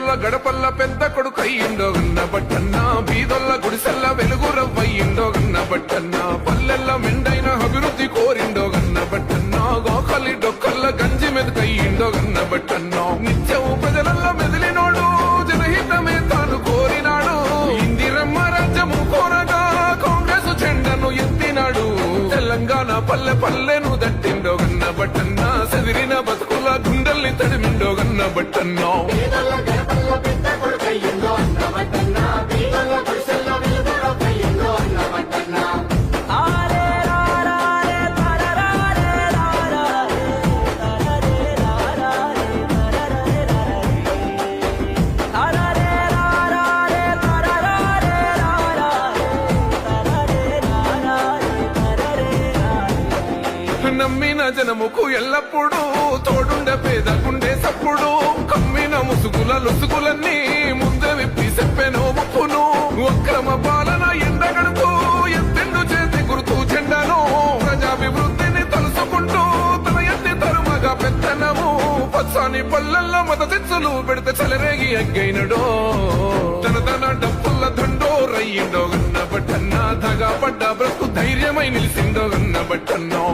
పేదొల్ల గడపల్ల పెద్ద కొడుకయ్యిండో గన్న బట్టన్న బీదొల్ల గుడిసెల్ల వెలుగు రవ్వయ్యిండో గన్న బట్టన్న పల్లెల్ల మెండైన అభివృద్ధి కోరిండో గన్న బట్టన్న గోకలి డొక్కల్ల గంజి మెదకయ్యిండో గన్న బట్టన్న నిత్యం ప్రజలల్ల మెదిలినోడు జనహితమే తాను కోరినాడు ఇందిరమ్మ రాజ్యము కోరగా కాంగ్రెస్ జెండను ఎత్తినాడు తెలంగాణ పల్లె పల్లెను దట్టిండో గన్న బట్టన్న సెదిరిన బతుకుల గుండెల్ని తడిమిండో గన్న బట్టన్న నమ్మిన జనముకు ఎల్లప్పుడూ తోడుండే పేద గుండె సప్పుడు కమ్మిన ముసుగుల లొసుగులన్నీ ముందే విప్పి చెప్పెనో ముప్పును అక్రమ పాలన ఎండగడుతూ ఎత్తెండు చేతి గుర్తు చెండను ప్రజాభివృద్ధిని తలుసుకుంటూ తన ఎత్తి తరుమగా పెత్తనము పచ్చాని పల్లెల్లో మతతిచ్చులు పెడితే చలరేగి ఎగ్గైనడో తన డప్పుల దండో రయ్యిండో గన్న బట్టన్న దగా పడ్డ బ్రతుకు ధైర్యమై నిలిసిండో గన్న బట్టన్నో